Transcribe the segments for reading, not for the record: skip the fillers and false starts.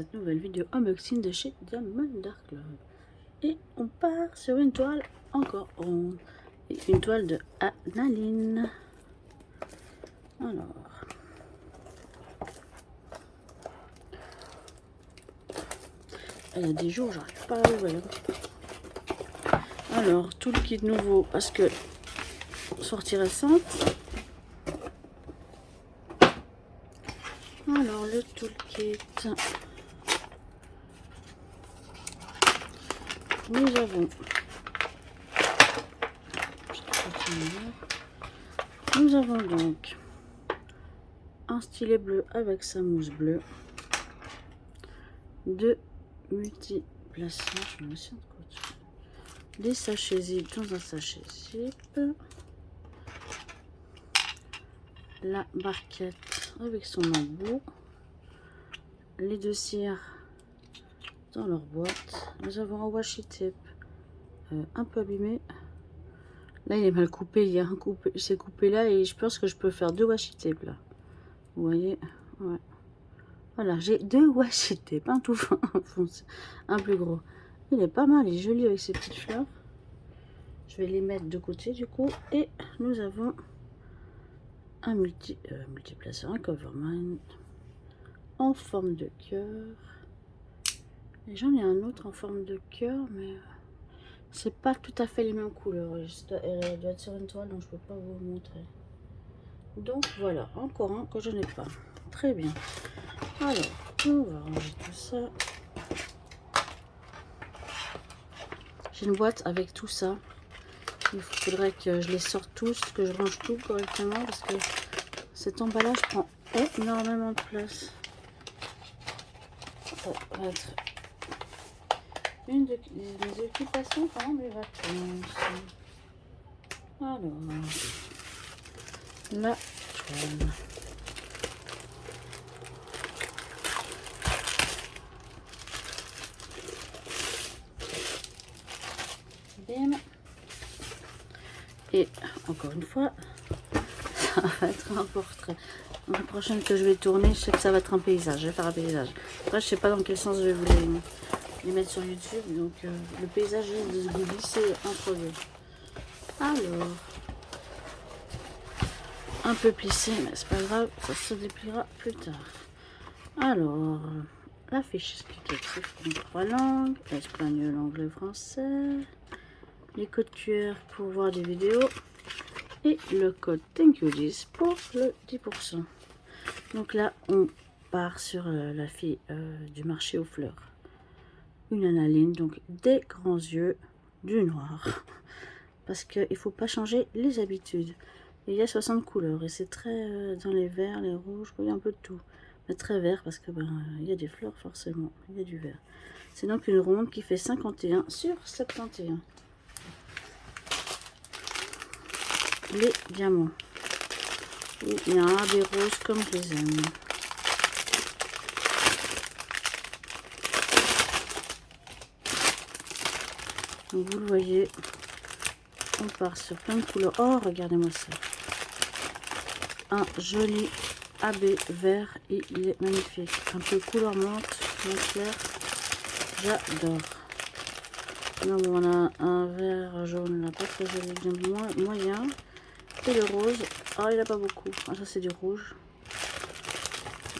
cette nouvelle vidéo unboxing de chez Diamond Dark Club. Et on part sur une toile encore ronde. Et une toile de analine. Alors. Il y a des jours, j'arrive pas à l'ouvrir. Alors, tout le kit nouveau parce que sortie récente. Alors, le toolkit. Nous avons donc un stylet bleu avec sa mousse bleue, deux multiplaçants, je me souviens de quoi, des sachets zip dans un sachet zip, la barquette avec son embout, les deux cires dans leur boîte. Nous avons un washi tape un peu abîmé. Là, il est mal coupé. Il y a un coupé, c'est coupé là et je pense que je peux faire deux washi tape là. Vous voyez, ouais. Voilà, j'ai deux washi tape, un tout fin, un plus gros. Il est pas mal, il est joli avec ses petites fleurs. Je vais les mettre de côté du coup. Et nous avons un multiplaçant, un coverman en forme de cœur. Et j'en ai un autre en forme de cœur, mais c'est pas tout à fait les mêmes couleurs. Elle doit être sur une toile, donc je peux pas vous montrer. Donc voilà, encore un que je n'ai pas. Très bien. Alors, on va ranger tout ça. J'ai une boîte avec tout ça. Il faudrait que je les sorte tous, que je range tout correctement parce que cet emballage prend énormément de place. Ça va être une des occupations pendant mes vacances. Alors, la toile. Bim. Et encore une fois, ça va être un portrait. La prochaine que je vais tourner, je sais que ça va être un paysage. Je vais faire un paysage. Après, je sais pas dans quel sens je vais vous les mettre sur YouTube. Donc, le paysage de ce goodie, c'est entre deux. Alors, un peu plissé, mais c'est pas grave, ça se dépliera plus tard. Alors, la fiche explicative en 3 langues, espagnol, anglais, français. Les codes QR pour voir des vidéos. Et le code Thank You 10 pour le 10%. Donc là, on part sur la fille du marché aux fleurs. Une analine, donc des grands yeux, du noir. Parce qu'il ne faut pas changer les habitudes. Et il y a 60 couleurs et c'est très dans les verts, les rouges, il y a un peu de tout. Mais très vert parce que il y a des fleurs forcément, il y a du vert. C'est donc une ronde qui fait 51 sur 71. Les diamants. Et il y a un des roses comme je les aime. Donc vous le voyez, on part sur plein de couleurs. Oh, regardez-moi ça. Un joli AB vert et il est magnifique. Un peu couleur menthe, bien clair. J'adore. Là, on a un vert jaune là, pas très joli, bien moyen. Et le rose, ah, il n'a pas beaucoup. Ah, ça c'est du rouge.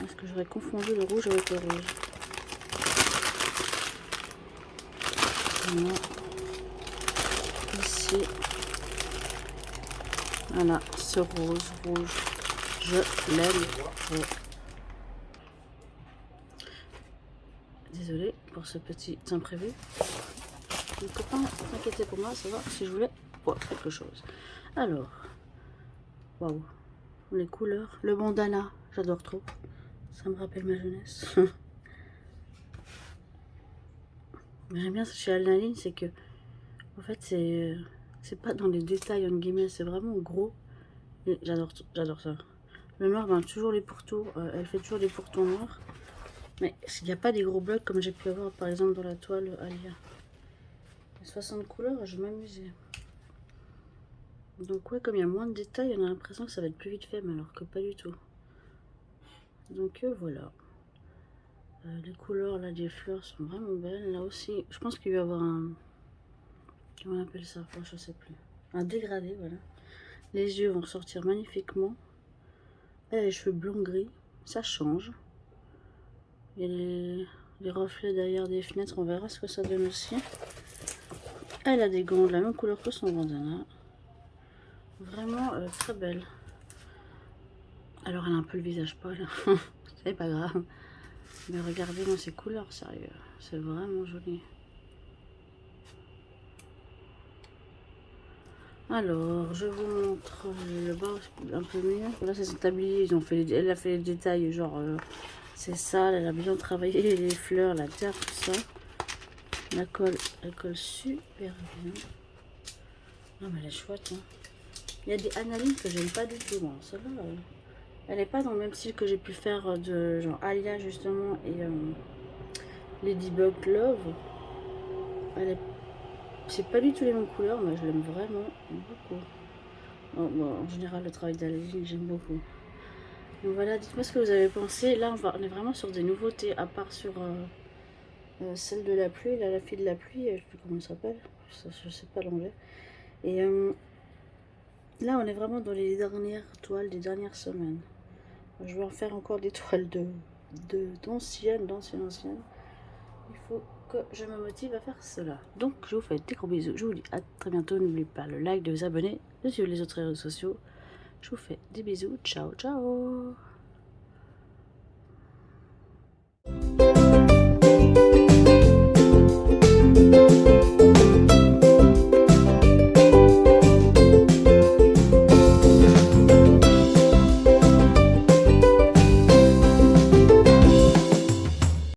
Est-ce que j'aurais confondu le rouge avec le rouge? Non. Ici, voilà, ce rose rouge, je l'aime. Désolée pour ce petit imprévu. Les copains s'inquiétaient pour moi, savoir si je voulais voir quelque chose. Alors, waouh, les couleurs, le bandana, j'adore trop. Ça me rappelle ma jeunesse. J'aime bien chez Analine, c'est que, en fait, c'est pas dans les détails, en guillemets, c'est vraiment gros. Et j'adore ça. Le noir, ben, toujours les pourtours, elle fait toujours des pourtours noirs. Mais il n'y a pas des gros blocs comme j'ai pu avoir, par exemple, dans la toile Alia. 60 couleurs, je m'amusais. Donc ouais, comme il y a moins de détails, on a l'impression que ça va être plus vite fait, mais alors que pas du tout. Donc voilà. Les couleurs là des fleurs sont vraiment belles. Là aussi, je pense qu'il va y avoir un... Comment on appelle ça? Enfin, je sais plus. Un dégradé, voilà. Les yeux vont ressortir magnifiquement. Elle a les cheveux blond-gris. Ça change. Il y a les reflets derrière des fenêtres. On verra ce que ça donne aussi. Elle a des gants de la même couleur que son bandana. Vraiment très belle. Alors elle a un peu le visage pâle. C'est pas grave. Mais regardez-moi ces couleurs, sérieux. C'est vraiment joli. Alors, je vous montre le bas un peu mieux. Là, c'est son tablier. Elle a fait les détails, genre, c'est sale. Elle a bien travaillé les fleurs, la terre, tout ça. La colle, elle colle super bien. Non, mais elle est chouette. Hein. Il y a des analyses que j'aime pas du tout. Bon, celle-là, elle n'est pas dans le même style que j'ai pu faire de genre Alia, justement, et Ladybug Love. C'est pas du tout les mêmes couleurs, mais je l'aime vraiment beaucoup. Bon, en général, le travail d'Aline, j'aime beaucoup. Donc voilà, dites-moi ce que vous avez pensé. Là, on est vraiment sur des nouveautés, à part sur celle de la pluie, là, la fille de la pluie, je sais plus comment elle s'appelle, je sais pas l'anglais. Et là, on est vraiment dans les dernières toiles des dernières semaines. Je vais en faire encore des toiles d'anciennes. Il faut que je me motive à faire cela. Donc, je vous fais des gros bisous. Je vous dis à très bientôt. N'oubliez pas le like, de vous abonner, de suivre les autres réseaux sociaux. Je vous fais des bisous. Ciao, ciao.